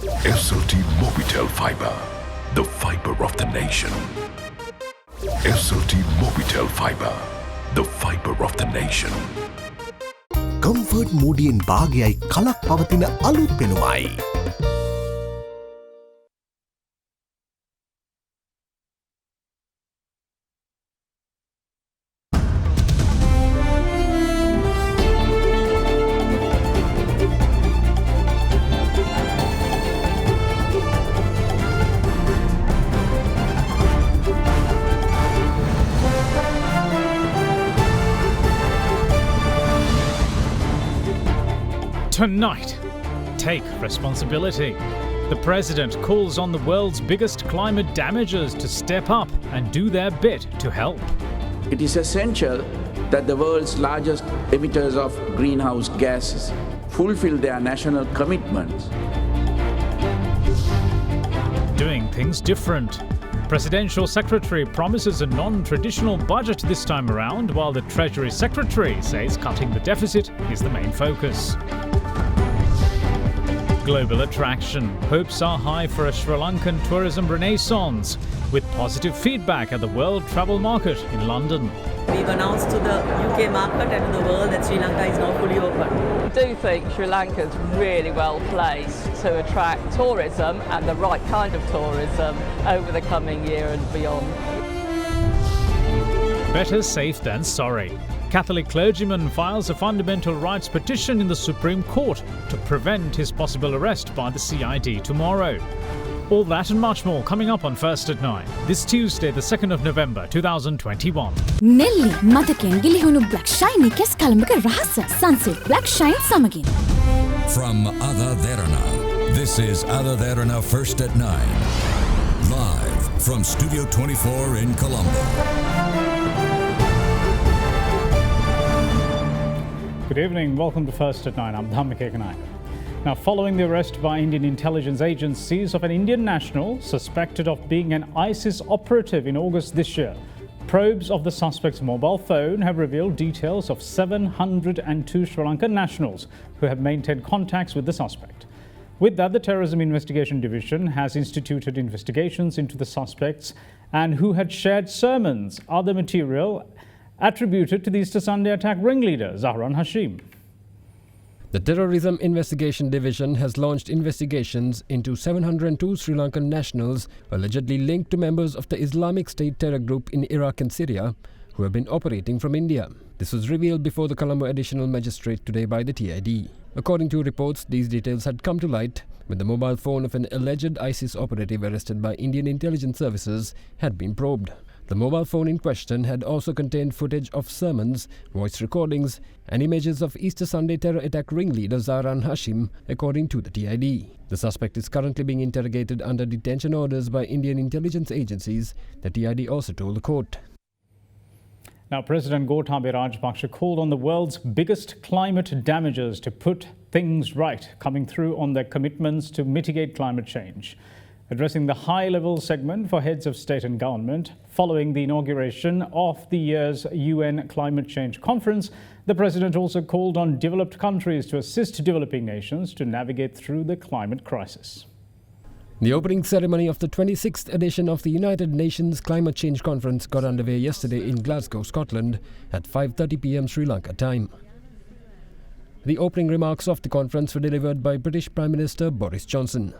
SLT Mobitel Fiber, the fiber of the nation. SLT Mobitel Fiber, the fiber of the nation. Comfort Moodian භාගයයි කලක් පවතින අලුත් පෙනුමයි. Tonight, take responsibility. The president calls on the world's biggest climate damagers to step up and do their bit to help. It is essential that the world's largest emitters of greenhouse gases fulfill their national commitments. Doing things different. Presidential Secretary promises a non-traditional budget this time around, while the Treasury Secretary says cutting the deficit is the main focus. Global attraction. Hopes are high for a Sri Lankan tourism renaissance, with positive feedback at the World Travel Market in London. We've announced to the UK market and to the world that Sri Lanka is now fully open. I do think Sri Lanka is really well placed to attract tourism and the right kind of tourism over the coming year and beyond. Better safe than sorry. Catholic clergyman files a fundamental rights petition in the Supreme Court to prevent his possible arrest by the CID tomorrow. All that and much more coming up on First at 9, this Tuesday, the 2nd of November, 2021. Nelly, මතකෙන් ගිලිහුණු black shiny කෙස් කලඹක රහස sunset black shine සමගින්. From AdaDerana, this is AdaDerana First at 9. Live from Studio 24 in Colombo. Good evening, welcome to First at 9. I'm Dhammik Ekanayak. Now, following the arrest by Indian intelligence agencies of an Indian national suspected of being an ISIS operative in August this year, probes of the suspect's mobile phone have revealed details of 702 Sri Lankan nationals who have maintained contacts with the suspect. With that, the Terrorism Investigation Division has instituted investigations into the suspects and who had shared sermons, other material attributed to the Easter Sunday attack ringleader, ZAHRAN HASHIM. The Terrorism Investigation Division has launched investigations into 702 Sri Lankan nationals allegedly linked to members of the Islamic State terror group in Iraq and Syria who have been operating from India. This was revealed before the Colombo Additional Magistrate today by the TID. According to reports, these details had come to light when the mobile phone of an alleged ISIS operative arrested by Indian intelligence services had been probed. The mobile phone in question had also contained footage of sermons, voice recordings, and images of Easter Sunday terror attack ringleader ZAHRAN HASHIM, according to the TID. The suspect is currently being interrogated under detention orders by Indian intelligence agencies, the TID also told the court. Now, President Gotabaya Rajapaksa called on the world's biggest climate damagers to put things right, coming through on their commitments to mitigate climate change. Addressing the high-level segment for heads of state and government following the inauguration of the year's UN Climate Change Conference, the president also called on developed countries to assist developing nations to navigate through the climate crisis. The opening ceremony of the 26th edition of the United Nations Climate Change Conference got underway yesterday in Glasgow, Scotland at 5:30 p.m. Sri Lanka time. The opening remarks of the conference were delivered by British Prime Minister Boris Johnson.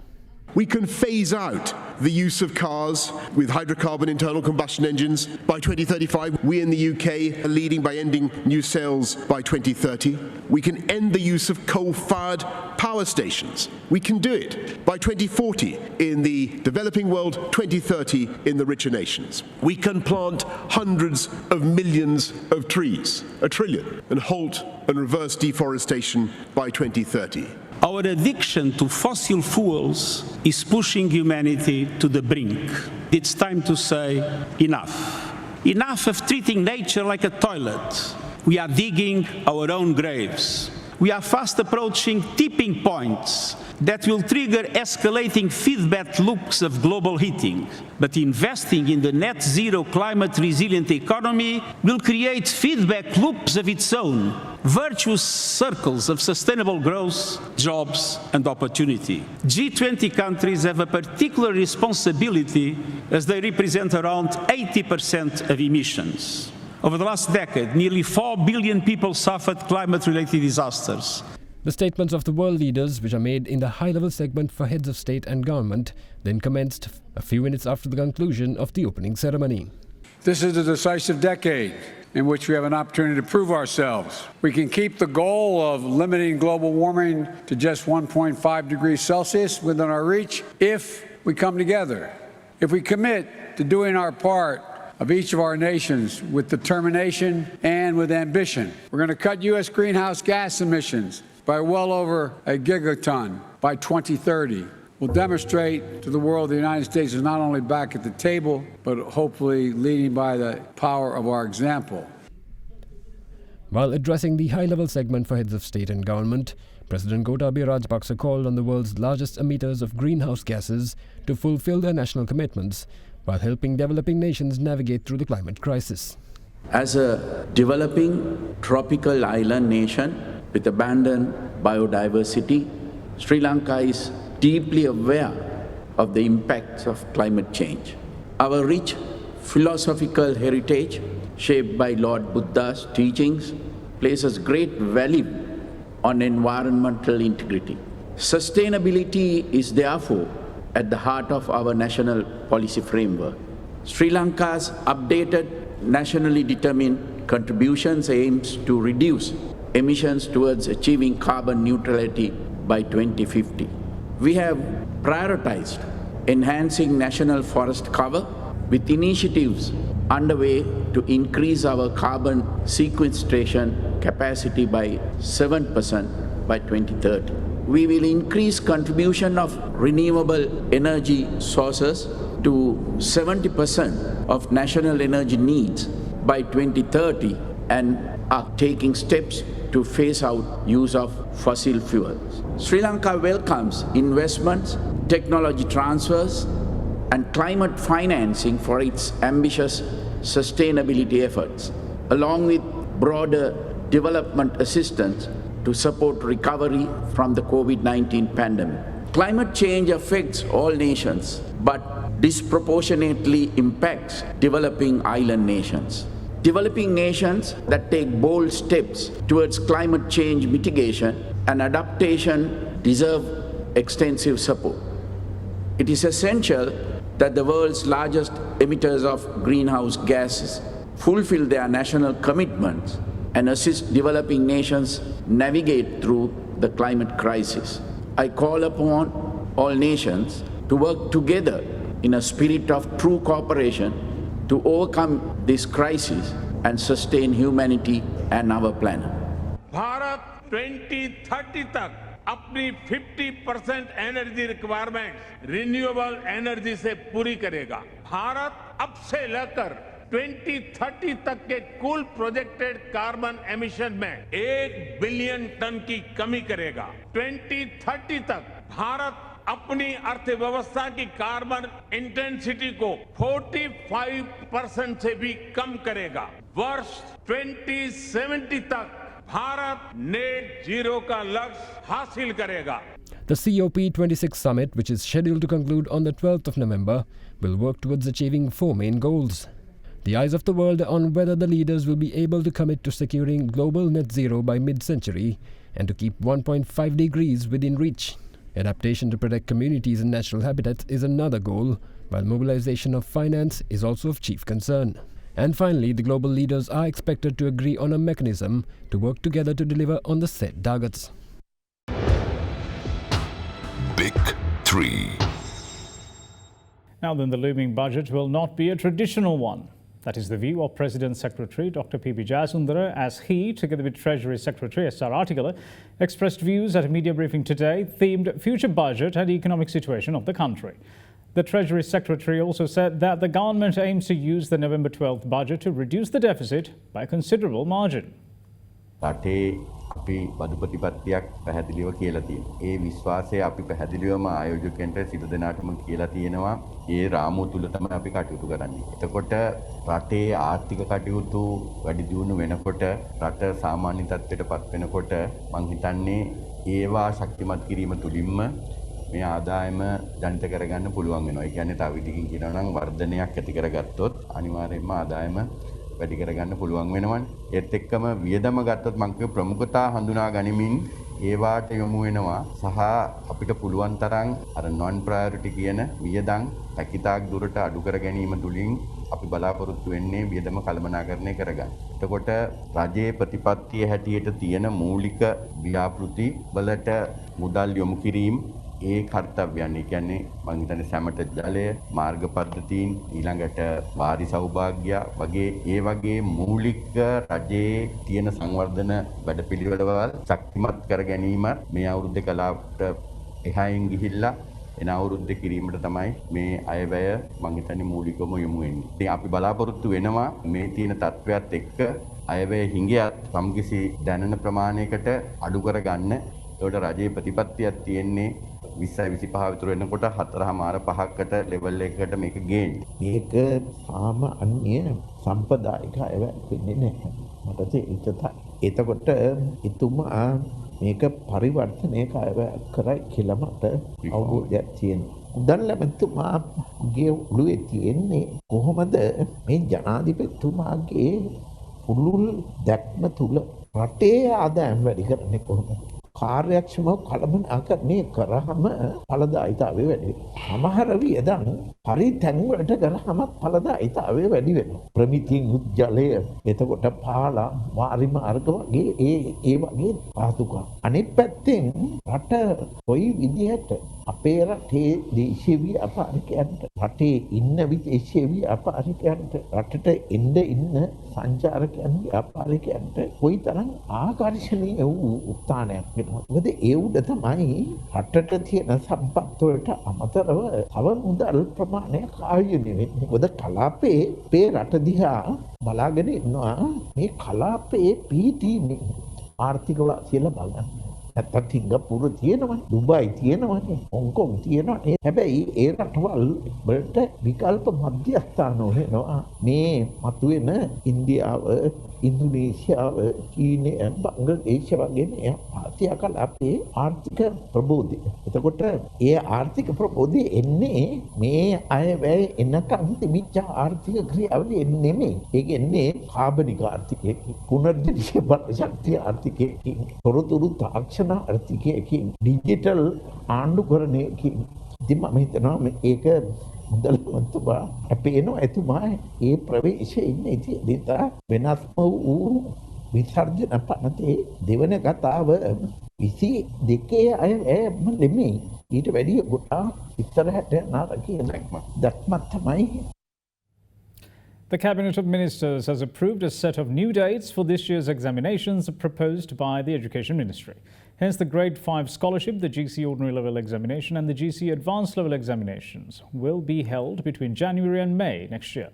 We can phase out the use of cars with hydrocarbon internal combustion engines. By 2035, we in the UK are leading by ending new sales by 2030. We can end the use of coal-fired power stations. We can do it by 2040 in the developing world, 2030 in the richer nations. We can plant hundreds of millions of trees, 1 trillion, and halt and reverse deforestation by 2030. Our addiction to fossil fuels is pushing humanity to the brink. It's time to say enough. Enough of treating nature like a toilet. We are digging our own graves. We are fast approaching tipping points that will trigger escalating feedback loops of global heating. But investing in the net zero climate resilient economy will create feedback loops of its own, virtuous circles of sustainable growth, jobs, and opportunity. G20 countries have a particular responsibility as they represent around 80% of emissions. Over the last decade, nearly 4 billion people suffered climate-related disasters. The statements of the world leaders, which are made in the high-level segment for heads of state and government, then commenced a few minutes after the conclusion of the opening ceremony. This is a decisive decade in which we have an opportunity to prove ourselves. We can keep the goal of limiting global warming to just 1.5 degrees Celsius within our reach if we come together, if we commit to doing our part of each of our nations with determination and with ambition. We're going to cut U.S. greenhouse gas emissions by well over a gigaton by 2030. We'll demonstrate to the world the United States is not only back at the table, but hopefully leading by the power of our example. While addressing the high-level segment for heads of state and government, President Gotabaya Rajapaksa called on the world's largest emitters of greenhouse gases to fulfill their national commitments while helping developing nations navigate through the climate crisis. As a developing tropical island nation with abundant biodiversity, Sri Lanka is deeply aware of the impacts of climate change. Our rich philosophical heritage, shaped by Lord Buddha's teachings, places great value on environmental integrity. Sustainability is therefore at the heart of our national policy framework. Sri Lanka's updated nationally determined contributions aims to reduce emissions towards achieving carbon neutrality by 2050. We have prioritized enhancing national forest cover with initiatives underway to increase our carbon sequestration capacity by 7% by 2030. We will increase contribution of renewable energy sources to 70% of national energy needs by 2030 and are taking steps to phase out use of fossil fuels. Sri Lanka welcomes investments, technology transfers, and climate financing for its ambitious sustainability efforts, along with broader development assistance to support recovery from the COVID-19 pandemic. Climate change affects all nations, but disproportionately impacts developing island nations. Developing nations that take bold steps towards climate change mitigation and adaptation deserve extensive support. It is essential that the world's largest emitters of greenhouse gases fulfill their national commitments and assist developing nations navigate through the climate crisis. I call upon all nations to work together in a spirit of true cooperation to overcome this crisis and sustain humanity and our planet. Bharat 2030 तक अपनी 50% energy requirement renewable energy से पूरी करेगा। भारत अब से लेकर 2030 तक के कुल प्रोजेक्टेड कार्बन एमिशन में 1 बिलियन टन की कमी करेगा। 2030 तक भारत अपनी अर्थव्यवस्था की कार्बन इंटेंसिटी को 45% से भी कम करेगा। वर्ष 2070 तक भारत नेट जीरो का लक्ष्य हासिल करेगा। The COP26 summit, which is scheduled to conclude on the 12th of November, will work towards achieving 4 main goals. The eyes of the world are on whether the leaders will be able to commit to securing global net zero by mid-century and to keep 1.5 degrees within reach. Adaptation to protect communities and natural habitats is another goal, while mobilization of finance is also of chief concern. And finally, the global leaders are expected to agree on a mechanism to work together to deliver on the set targets. Big 3. Now then, the looming budget will not be a traditional one. That is the view of President Secretary Dr. P.B. Jayasundara, as he, together with Treasury Secretary S.R. Artigala, expressed views at a media briefing today themed future budget and economic situation of the country. The Treasury Secretary also said that the government aims to use the November 12th budget to reduce the deficit by a considerable margin. රටේ අපි බදු ප්‍රතිපත්තියක් පැහැදිලිව කියලා තියෙනවා. ඒ විශ්වාසය අපි පැහැදිලිවම ආයෝජකයන්ට සියලු දෙනාටම කියලා තියෙනවා. ඒ රාමුව තුල තමයි අපි කටයුතු කරන්නේ. එතකොට රටේ ආර්ථික කටයුතු වැඩි දියුණු වෙනකොට රට සාමාන්‍ය තත්ත්වයටපත් වෙනකොට මම හිතන්නේ ඒවා ශක්තිමත් කිරීම තුලින්ම මේ ආදායම ජනිත කරගන්න පුළුවන් වෙනවා. ඒ කියන්නේ තව විදිහකින් කියනවා නම් වර්ධනයක් ඇති කරගත්තොත් අනිවාර්යයෙන්ම ආදායම වැඩි කරගන්න පුළුවන් වෙනවනේ. ඒත් එක්කම වියදම ගත්තොත් මම කිය ප්‍රමුඛතා හඳුනා ගනිමින් ඒවාට යොමු වෙනවා සහ අපිට පුළුවන් තරම් අර non priority කියන වියදම් පැකිතාක් දුරට අඩු කර ගැනීම තුලින් අපි බලාපොරොත්තු වෙන්නේ වියදම කළමනාකරණය කරගන්න. එතකොට රජයේ ප්‍රතිපත්තිය හැටියට තියෙන මූලික ව්‍යාපෘති වලට මුදල් යොමු කිරීම ඒ කාර්යයන් කියන්නේ මම හිතන්නේ සැමට ජලය මාර්ග පද්ධතීන් ඊළඟට වාරි සෞභාග්‍ය වගේ ඒ වගේ මූලික රජයේ තියෙන සංවර්ධන වැඩපිළිවෙළවල් ශක්තිමත් කර ගැනීම මේ අවුරුද්දේ කලාවට එහායින් ගිහිල්ලා එන අවුරුද්දේ කිරීමට තමයි මේ අයවැය මම හිතන්නේ මූලිකවම යොමු වෙන්නේ. ඉතින් අපි බලාපොරොත්තු වෙනවා මේ තියෙන තත්වයක් එක්ක අයවැය හිඟියත් සම්කිසි දැනෙන ප්‍රමාණයකට අඩු කරගන්න. ඒකට රජයේ ප්‍රතිපත්තියක් තියෙන්නේ 20-25 විතර වෙනකොට 4.5කට ලෙවල් එකකට මේක ගේන්න. මේක සාමාන්‍ය සම්ප්‍රදායික අයවැයක් වෙන්නේ නැහැ. මට තේරෙන්නේ. එතකොට එතුමා මේක පරිවර්තනයක අයවැයක් කරයි කියලා මට අවබෝධයක් තියෙනවා. උදල්ලමතුමාගේ ඔළුවේ තියෙන්නේ කොහොමද මේ ජනාධිපතිතුමාගේ පුළුල් දැක්ම තුල රටේ ආදායම් වැඩි කරන්නේ කොහොමද? කාර්යක්ෂමව කළමනාකරණය කරාම ඵලදායීතාවය වැඩි වෙනවා. සමහර වියදම් හරි තැන් වලට කරාම ඵලදායීතාවය වැඩි වෙනවා. ප්‍රමිතින් උජ්ජලය, එතකොට පාලා, වාරි මාර්ග වගේ ඒ වගේ පාසුකම්. අනිත් පැත්තෙන් රට කොයි විදිහට අපේ රටේ දේශීය ව්‍යාපාරිකයන්ට, රටේ ඉන්න විදේශීය ව්‍යාපාරිකයන්ට, රටට එන්න ඉන්න සංචාරකයන් ව්‍යාපාරිකයන්ට කොයිතරම් ආකර්ෂණීය වූ ස්ථානයක් වෙනවා. මොකද ඒ උඩ තමයි රටට තියෙන සම්පත් වලට අමතරව තව මුදල් ප්‍රමාණයක් ආයෝජනය වෙන්නේ. මොකද කලාපේ අපේ රට දිහා බලාගෙන ඉන්නවා මේ කලාපේ පිහිටීමේ ආර්ථික වාසිය ලබා ගන්න. නැත්තම් සිංගප්පූර තියෙනවනේ, දුබයි තියෙනවනේ, හොංකොං තියෙනවනේ. හැබැයි ඒ රටවල් වලට විකල්ප මධ්‍යස්ථාන වෙනවා. මේ මතුවෙන ඉන්දියාව, ඉන්දුනීසියාව, චීනය, බංග්ලාදේශ වගේ මේ ආසියා කලාපේ ආර්ථික ප්‍රබෝධය. එතකොට ඒ ආර්ථික ප්‍රබෝධය එන්නේ මේ අයවැය එනකන් තිබිච්ච ආර්ථික ක්‍රියාවලිය නෙමෙයි. ඒක එන්නේ කාබනික ආර්ථිකයකින්, පුනර්ජනනීය ශක්තිය ආර්ථිකයකින්, තොරතුරු තාක්ෂණ ආර්ථිකයකින්, ඩිජිටල් ආණ්ඩුකරණයකින්. ඉතින් මම හිතනවා මේක මුදල්වන්තුමා අපේනවා එතුමා ඒ ප්‍රවේශයේ ඉන්නේ. ඉතින් වෙනස්ම වූ විසර්ජන පනතේ දෙවන කතාව 22 අයම නෙමෙයි, ඊට වැඩිය ගොඩාක් ඉස්සරහට යනවා කියන දැක්මක් තමයි. The Cabinet of Ministers has approved a set of new dates for this year's examinations proposed by the Education Ministry. Hence, the Grade 5 Scholarship, the GC Ordinary Level Examination and the GC Advanced Level Examinations will be held between January and May next year.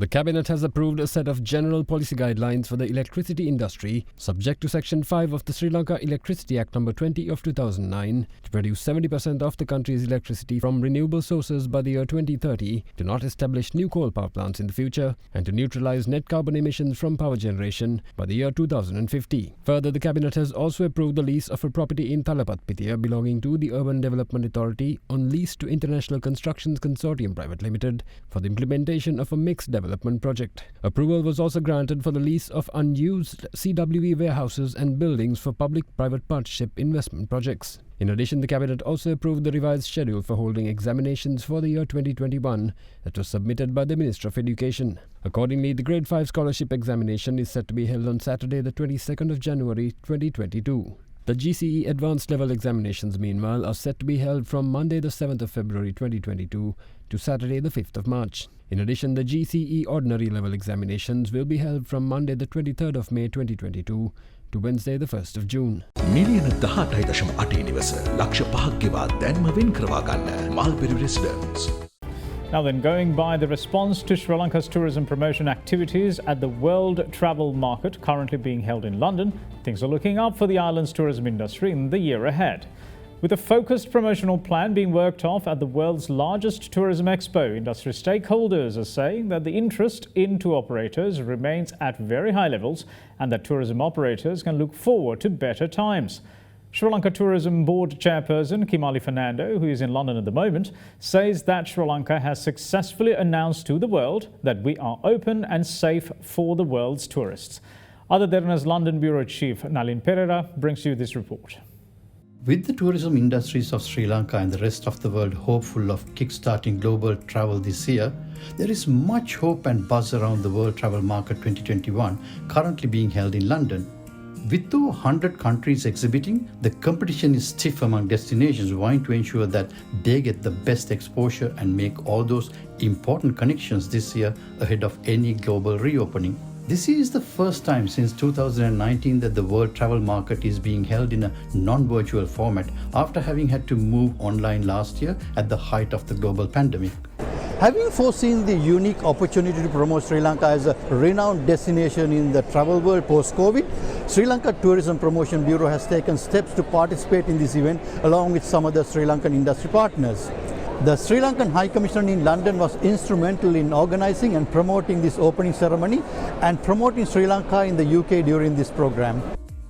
The Cabinet has approved a set of general policy guidelines for the electricity industry, subject to Section 5 of the Sri Lanka Electricity Act No. 20 of 2009, to produce 70% of the country's electricity from renewable sources by the year 2030, to not establish new coal power plants in the future, and to neutralize net carbon emissions from power generation by the year 2050. Further, the Cabinet has also approved the lease of a property in Thalapatpitiya belonging to the Urban Development Authority on lease to International Constructions Consortium Private Limited for the implementation of a mixed development project. Approval was also granted for the lease of unused CWE warehouses and buildings for public-private partnership investment projects. In addition, the Cabinet also approved the revised schedule for holding examinations for the year 2021 that was submitted by the Minister of Education. Accordingly, the Grade 5 Scholarship Examination is set to be held on Saturday, the 22nd of January 2022. The GCE Advanced Level Examinations, meanwhile, are set to be held from Monday the 7th of February 2022 to Saturday the 5th of March. In addition, the GCE Ordinary Level Examinations will be held from Monday the 23rd of May 2022 to Wednesday the 1st of June. මිලියන 18.8 නිවස ලක්ෂ 5ක් ගෙවා දැන්ම වෙන් කරවා ගන්න Mulberry Residence. Now then, going by the response to Sri Lanka's tourism promotion activities at the World Travel Market currently being held in London, things are looking up for the island's tourism industry in the year ahead. With a focused promotional plan being worked off at the world's largest tourism expo, industry stakeholders are saying that the interest in tour operators remains at very high levels and that tourism operators can look forward to better times. Sri Lanka Tourism Board Chairperson Kimali Fernando, who is in London at the moment, says that Sri Lanka has successfully announced to the world that we are open and safe for the world's tourists. AdaDerana's London Bureau Chief Nalin Pereira brings you this report. With the tourism industries of Sri Lanka and the rest of the world hopeful of kickstarting global travel this year, there is much hope and buzz around the World Travel Market 2021 currently being held in London. With 200 countries exhibiting, the competition is stiff among destinations vying to ensure that they get the best exposure and make all those important connections this year ahead of any global reopening. This is the first time since 2019 that the World Travel Market is being held in a non-virtual format after having had to move online last year at the height of the global pandemic. Having foreseen the unique opportunity to promote Sri Lanka as a renowned destination in the travel world post-COVID, Sri Lanka Tourism Promotion Bureau has taken steps to participate in this event along with some other Sri Lankan industry partners. The Sri Lankan High Commissioner in London was instrumental in organising and promoting this opening ceremony and promoting Sri Lanka in the UK during this programme.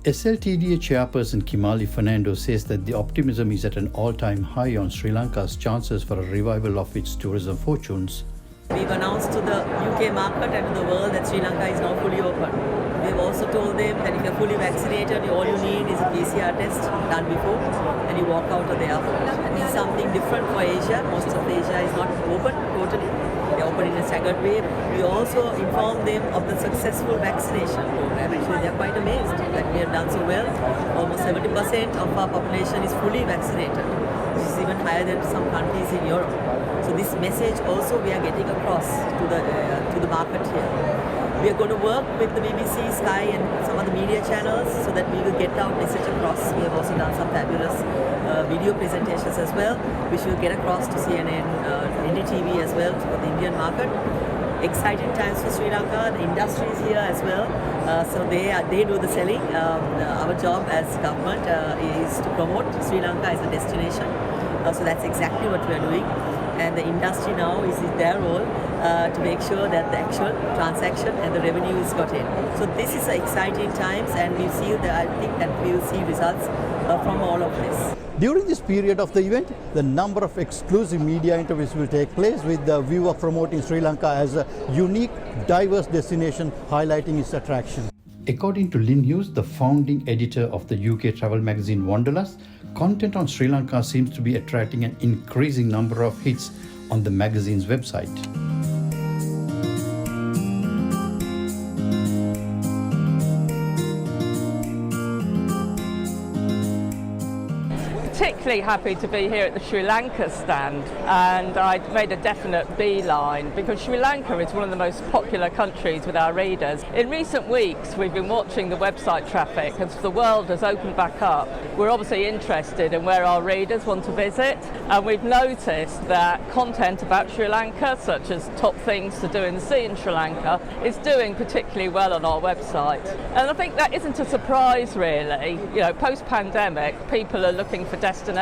SLTDA Chairperson Kimali Fernando says that the optimism is at an all-time high on Sri Lanka's chances for a revival of its tourism fortunes. We've announced to the UK market and to the world that Sri Lanka is now fully open. We've also told them that if you're fully vaccinated, all you need is a PCR test done before and you walk out of the airport. This is something different for Asia. Most of Asia is not open totally. They're open in a staggered way. We also informed them of the successful vaccination program. Actually, they're quite amazed that we have done so well. Almost 70% of our population is fully vaccinated, which is even higher than some countries in Europe. So this message also we are getting across to the market here. We are going to work with the BBC, Sky and some other media channels so that we will get our message across. We have also done some fabulous video presentations as well, which will get across to CNN, NDTV as well for the Indian market. Exciting times for Sri Lanka. The industry is here as well, so they do the selling. Our job as government is to promote Sri Lanka as a destination. So that's exactly what we are doing. And the industry now is in their role to make sure that the actual transaction and the revenue is got in. So this is exciting times, and we see that I think that we will see results from all of this. During this period of the event, the number of exclusive media interviews will take place with the view of promoting Sri Lanka as a unique, diverse destination, highlighting its attraction. According to Lynn Hughes, the founding editor of the UK travel magazine Wanderlust, content on Sri Lanka seems to be attracting an increasing number of hits on the magazine's website. Particularly happy to be here at the Sri Lanka stand, and I made a definite beeline because Sri Lanka is one of the most popular countries with our readers. In recent weeks we've been watching the website traffic as the world has opened back up. We're obviously interested in where our readers want to visit, and we've noticed that content about Sri Lanka, such as top things to do in the sea in Sri Lanka, is doing particularly well on our website. And I think that isn't a surprise really. You know, post-pandemic people are looking for destinations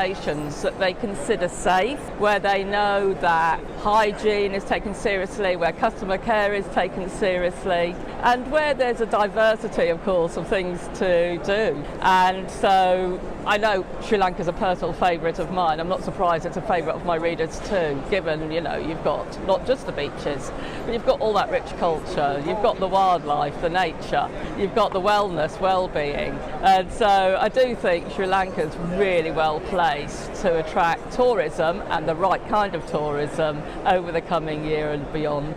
that they consider safe, where they know that hygiene is taken seriously, where customer care is taken seriously, and where there's a diversity, of course, of things to do. And so I know Sri Lanka is a personal favourite of mine. I'm not surprised it's a favourite of my readers too, given, you know, you've got not just the beaches, but you've got all that rich culture, you've got the wildlife, the nature, you've got the wellness, well-being. And so I do think Sri Lanka's really well placed to attract tourism, and the right kind of tourism, over the coming year and beyond.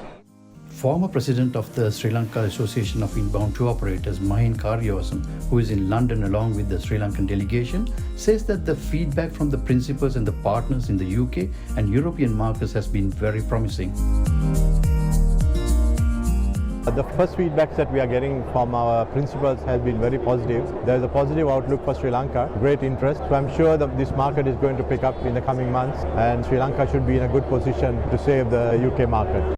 Former president of the Sri Lanka Association of Inbound Tour Operators, Mahin Karyawasam, who is in London along with the Sri Lankan delegation, says that the feedback from the principals and the partners in the UK and European markets has been very promising. The first feedbacks that we are getting from our principals has been very positive. There is a positive outlook for Sri Lanka, great interest. So I'm sure that this market is going to pick up in the coming months and Sri Lanka should be in a good position to save the UK market.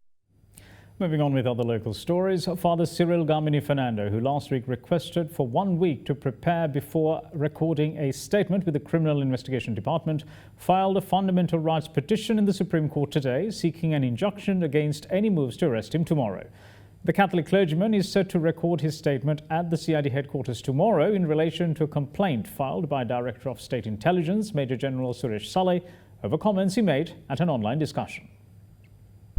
Moving on with other local stories, Father Cyril Gamini Fernando, who last week requested for 1 week to prepare before recording a statement with the Criminal Investigation Department, filed a fundamental rights petition in the Supreme Court today, seeking an injunction against any moves to arrest him tomorrow. The Catholic clergyman is set to record his statement at the CID headquarters tomorrow in relation to a complaint filed by Director of State Intelligence, Major General Suresh Saleh, over comments he made at an online discussion.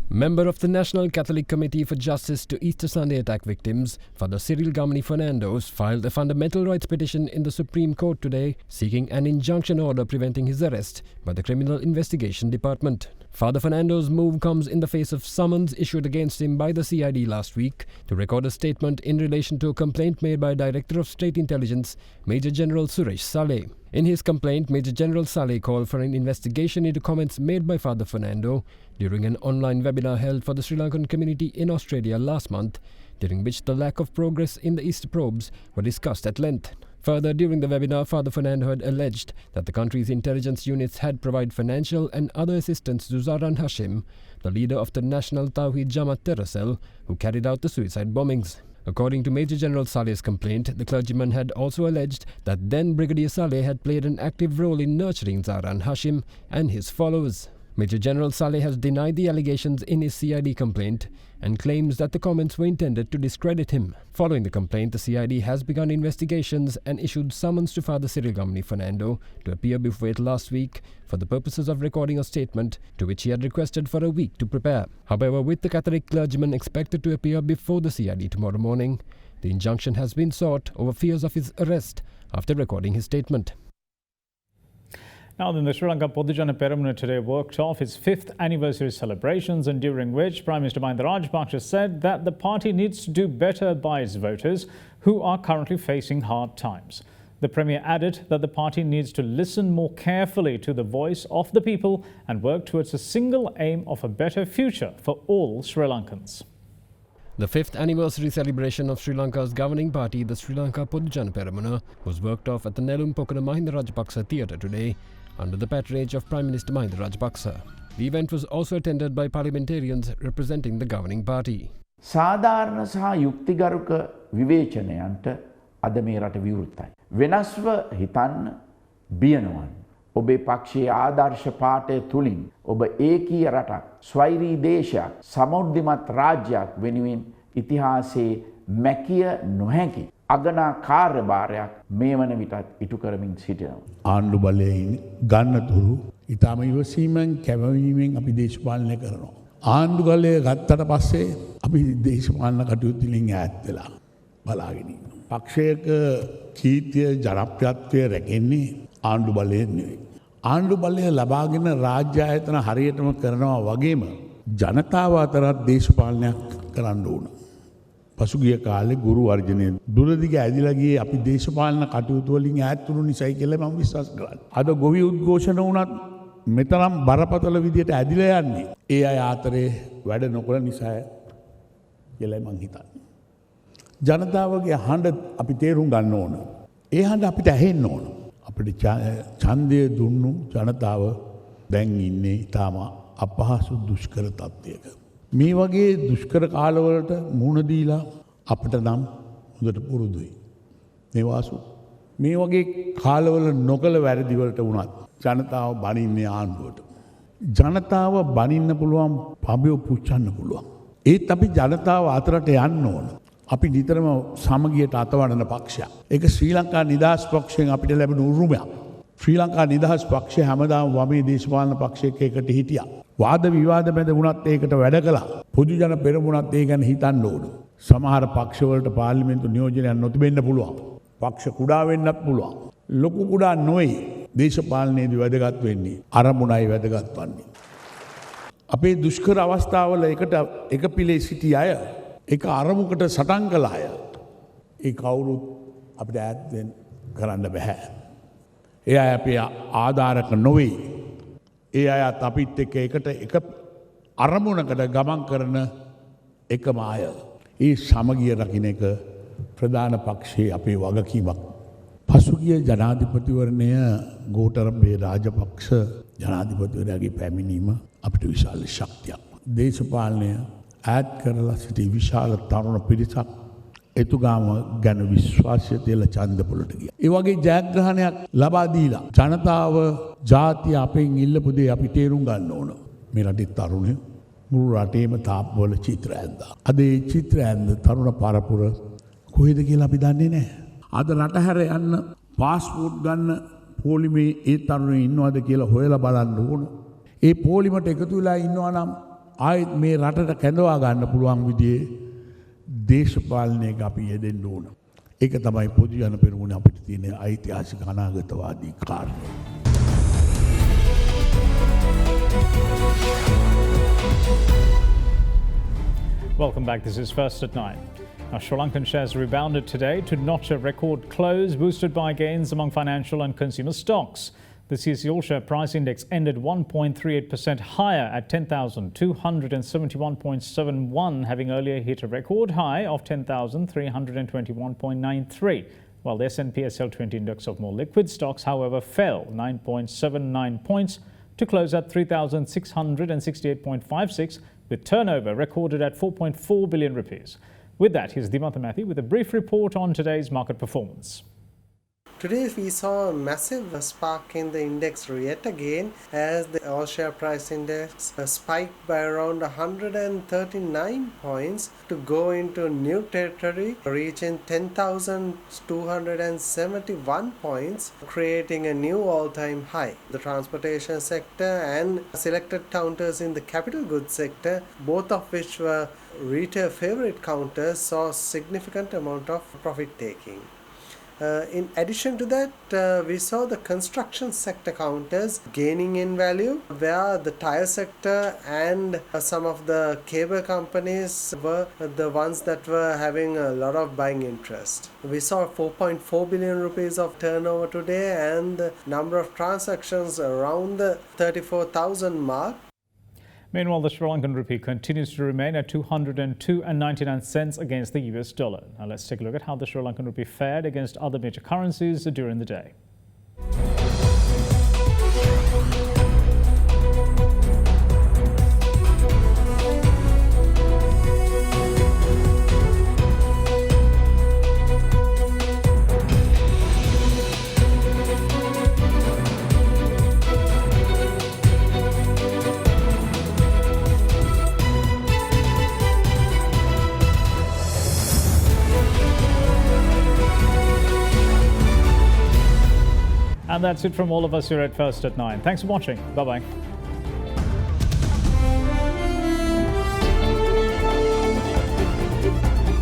Member of the National Catholic Committee for Justice to Easter Sunday attack victims, Father Cyril Gamini Fernandos, filed a fundamental rights petition in the Supreme Court today, seeking an injunction order preventing his arrest by the Criminal Investigation Department. Father Fernando's move comes in the face of summons issued against him by the CID last week to record a statement in relation to a complaint made by Director of State Intelligence, Major General Suresh Saleh. In his complaint, Major General Saleh called for an investigation into comments made by Father Fernando during an online webinar held for the Sri Lankan community in Australia last month, during which the lack of progress in the Easter probes were discussed at length. Further, during the webinar, Father Fernando had alleged that the country's intelligence units had provided financial and other assistance to ZAHRAN HASHIM, the leader of the National Tawhid Jamaat terror cell, who carried out the suicide bombings. According to Major General Saleh's complaint, the clergyman had also alleged that then Brigadier Saleh had played an active role in nurturing ZAHRAN HASHIM and his followers. Major General Saleh has denied the allegations in his CID complaint and claims that the comments were intended to discredit him. Following the complaint, the CID has begun investigations and issued summons to Father Cyril Gamini Fernando to appear before it last week for the purposes of recording a statement to which he had requested for a week to prepare. However, with the Catholic clergyman expected to appear before the CID tomorrow morning, the injunction has been sought over fears of his arrest after recording his statement. Now then, the Sri Lanka Podujana Peramuna today worked off its 5th anniversary celebrations, and during which Prime Minister Mahinda Rajapaksa said that the party needs to do better by its voters who are currently facing hard times. The Premier added that the party needs to listen more carefully to the voice of the people and work towards a single aim of a better future for all Sri Lankans. The 5th anniversary celebration of Sri Lanka's governing party, the Sri Lanka Podujana Peramuna, was worked off at the Nelum Pokana Mahinda Rajapaksa Theatre today, under the patronage of Prime Minister Mahinda Rajapaksa. The event was also attended by parliamentarians representing the governing party. සාධාරණ සහ යුක්තිගරුක විවේචනයන්ට අද මේ රට විවෘතයි. වෙනස්ව හිතන්න බියනවන්න. ඔබේ පක්ෂයේ ආදර්ශ පාඨය තුලින් ඔබ ඒකීය රටක්, ස්වෛරී දේශයක්, සමෘද්ධිමත් රාජ්‍යයක් වෙනුවෙන් ඉතිහාසයේ මැකිය නොහැකි අගනා කාර්යභාරයක් මේ වන විටත් ඉටු කරමින් සිටිනවා. ආණ්ඩු බලයෙන් ගන්නතුරු ඊටම ඉවසීමෙන් කැපවීමෙන් අපි දේශපාලනය කරනවා. ආණ්ඩු බලය ගත්තට පස්සේ අපි දේශපාලන කටයුතු වලින් ඈත් වෙලා බලාගෙන ඉන්නවා. පක්ෂයක කීර්තිය ජනප්‍රියත්වය රැකෙන්නේ ආණ්ඩු බලයෙන් නෙවෙයි. ආණ්ඩු බලය ලබාගෙන රාජ්‍ය ආයතන හරියටම කරනවා වගේම ජනතාව අතරත් දේශපාලනයක් කරන්න ඕන. පසුගිය කාලේ ගුරු වර්ජනය දුරදිග ඇදිලා ගියේ අපි දේශපාලන කටයුතු වලින් ඈත් වුණු නිසායි කියලා මම විශ්වාස කරනවා. අද ගොවි උද්ඝෝෂණ වුණත් මෙතරම් බරපතල විදියට ඇදිලා යන්නේ ඒ අය අතරේ වැඩ නොකර නිසා කියලා මම හිතන්නේ. ජනතාවගේ හඬ අපි තේරුම් ගන්න ඕන. ඒ හඬ අපිට ඇහෙන්න ඕන. අපිට ඡන්දය දුන්නු ජනතාව දැන් ඉන්නේ තාම අපහසු දුෂ්කර තත්ත්වයක. මේ වගේ දුෂ්කර කාලවලට මුහුණ දීලා අපිට නම් හොඳට පුරුදුයි. මේ වාසු මේ වගේ කාලවල නොකල වැරදි වලට වුණත් ජනතාව බනින්නේ ආණ්ඩුවට. ජනතාව බනින්න පුළුවන්, පබිය පුච්චන්න පුළුවන්. ඒත් අපි ජනතාව අතරට යන්න ඕන. අපි නිතරම සමගියට අතවඩන පක්ෂයක්. ඒක ශ්‍රී ලංකා නිදහස් පක්ෂයෙන් අපිට ලැබෙන උරුමයක්. ශ්‍රී ලංකා නිදහස් පක්ෂය හැමදාම වමේ දේශපාලන පක්ෂයක එකට හිටියා. වාද විවාද මැද වුණත් ඒකට වැඩ කළා. පොදු ජන පෙරමුණත් ඒ ගැන හිතන්න ඕන. සමහර පක්ෂවලට පාර්ලිමේන්තු නියෝජනයක් නොතිබෙන්න පුළුවන්. පක්ෂ කුඩා වෙන්නත් පුළුවන්. ලොකු කුඩා නොවේ. දේශපාලනයේදී වැදගත් වෙන්නේ අරමුණයි වැදගත් වන්නේ. අපේ දුෂ්කර අවස්ථාවල එකට එක පිළේ සිටි අය, එක අරමුණකට සටන් කළ අය, ඒ කවුරුත් අපිට ඈත් කරන්න බෑ. ඒ අය අපේ ආධාරක නොවේ. ඒ අයත් අපිත් එක්ක එකට එක අරමුණකට ගමන් කරන එකම අය. ඒ සමගිය රකින්න එක ප්‍රධාන පක්ෂයේ අපේ වගකීමක්. පසුගිය ජනාධිපතිවරණය ගෝඨාභය රාජපක්ෂ ජනාධිපතිවරයාගේ පැමිණීම අපිට විශාල ශක්තියක්. දේශපාලනය ඈත් කරලා සිටි විශාල තරුණ පිරිසක් එතුගාම ගැන විශ්වාසය තියලා ඡන්දපොළට ගියා. ඒ වගේ ජයග්‍රහණයක් ලබා දීලා ජනතාව ජාතිය අපෙන් ඉල්ලපු දේ අපි තේරුම් ගන්න ඕන. මේ රටේ තරුණයෝ මුළු රටේම තාප්පවල චිත්‍ර ඇඳා. අද ඒ චිත්‍ර ඇඳ තරුණ පරපුර කොහෙද කියලා අපි දන්නේ නැහැ. අද රට හැර යන්න පාස්පෝර්ට් ගන්න පොලිමේ ඒ තරුණයෝ ඉන්නවද කියලා හොයලා බලන්න ඕන. ඒ පොලිමට එකතු වෙලා ඉන්නවා නම් ආයෙත් මේ රටට කැඳවා ගන්න පුළුවන් විදිහේ දේශපාලනයක අපි යෙදෙන්න ඕන. ඒක තමයි පොදු ජන පෙරමුණ අපිට තියෙන ඓතිහාසික අනාගතවාදී කාර්යය. Welcome back. This is First at 9. Now, Sri Lankan shares rebounded today to notch a record close, boosted by gains among financial and consumer stocks. The CSE All-Share Price Index ended 1.38% higher at 10,271.71, having earlier hit a record high of 10,321.93. While the S&P SL20 index of more liquid stocks, however, fell 9.79 points to close at 3,668.56, with turnover recorded at 4.4 billion rupees. With that, here's Dimantha Mathi with a brief report on today's market performance. Today we saw a massive spark in the index yet again as the all-share price index spiked by around 139 points to go into new territory, reaching 10,271 points, creating a new all-time high. The transportation sector and selected counters in the capital goods sector, both of which were retail favorite counters, saw significant amount of profit taking. In addition to that, we saw the construction sector counters gaining in value, where the tire sector and some of the cable companies were the ones that were having a lot of buying interest. We saw 4.4 billion rupees of turnover today and the number of transactions around the 34,000 mark. Meanwhile, the Sri Lankan rupee continues to remain at 202.99 against the US dollar. Now let's take a look at how the Sri Lankan rupee fared against other major currencies during the day. And that's it from all of us here at First at 9. Thanks for watching. Bye-bye.